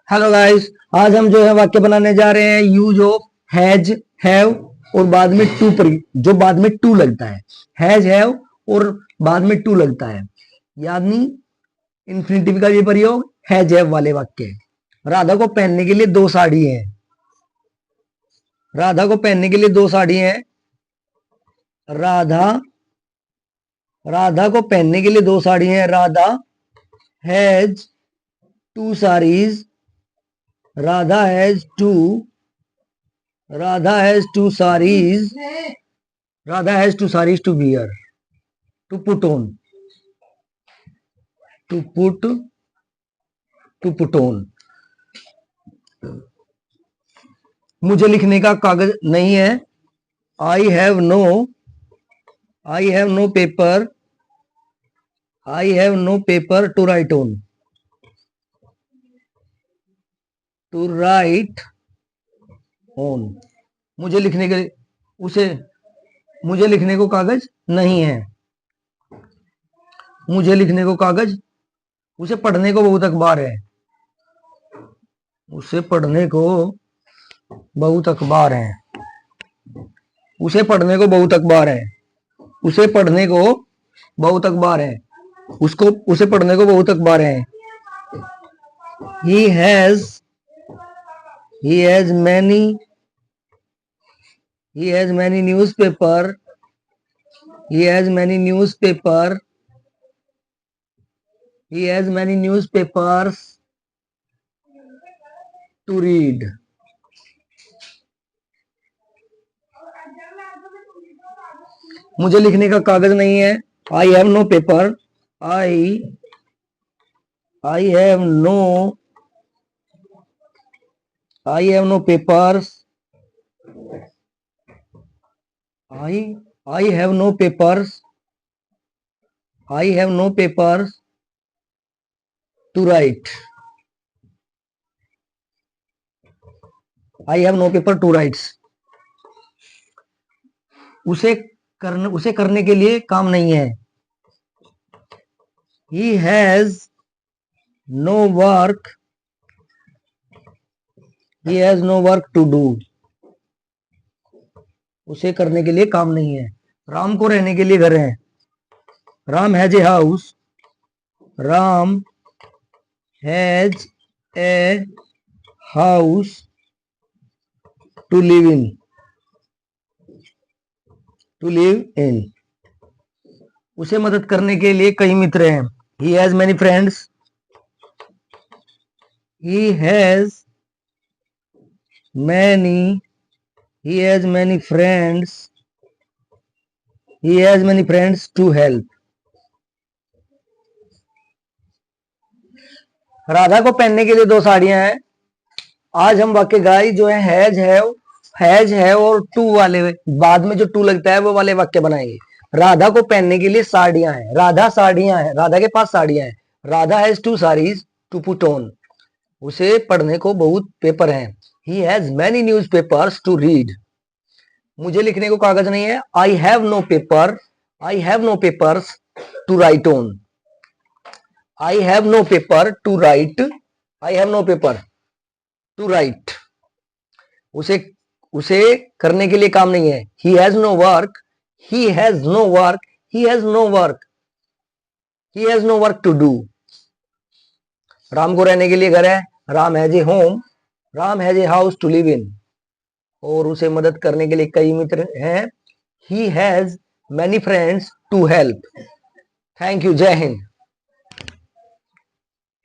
Hello guys. आज हम जो है वाक्य बनाने जा रहे हैं यूज ऑफ हैज, हैव और बाद में टू पर, जो बाद में टू लगता है। हैज, हैव और बाद में टू लगता है, यानी इंफिनिटिव का ये प्रयोग हैज हैव वाले वाक्य है। राधा को पहनने के लिए दो साड़ी हैं। राधा को पहनने के लिए दो साड़ी हैं। राधा राधा को पहनने के लिए दो साड़ी हैं। Radha has two saris. Radha has two sarees. Radha has two sarees to wear. To put on. To put on. मुझे लिखने का कागज नहीं है। I have no paper. I have no paper to write on. To write on. मुझे लिखने को कागज नहीं है। मुझे लिखने को कागज, उसे पढ़ने को बहुत अखबार है। उसे पढ़ने को बहुत अखबार है। उसे पढ़ने को बहुत अखबार है। उसे पढ़ने को बहुत अखबार है। उसे पढ़ने को बहुत अखबार है। He has many newspaper. He has many newspapers to read. मुझे लिखने का कागज नहीं है। I have no paper. I have no papers. I have no papers. I have no papers to write. I have no paper to write. उसे करने के लिए काम नहीं है। He has no work to do. उसे करने के लिए काम नहीं है। राम को रहने के लिए घर है। Ram has a house. Ram has a house to live in. उसे मदद करने के लिए कई मित्र हैं। He has many friends. He has many friends. He has many friends to help. Radha को पहनने के लिए दो साड़ियां हैं। आज हम वाक्य गाई जो है हैज है और टू वाले, बाद में जो टू लगता है वो वाले वाक्य बनाएंगे। राधा को पहनने के लिए साड़ियां हैं। राधा के पास साड़ियां हैं। Radha has two saris to put on. उसे पढ़ने को बहुत पेपर हैं। He has many newspapers to read. मुझे लिखने को कागज नहीं है। I have no papers to write on. I have no paper to write. I have no paper to write. उसे करने के लिए काम नहीं है। He has no work to do. Ram को रहने के लिए घर है। Ram has a home. Ram has a house to live in. और उसे मदद करने के लिए कई मित्र हैं। He has many friends to help. Thank you. जय हिंद।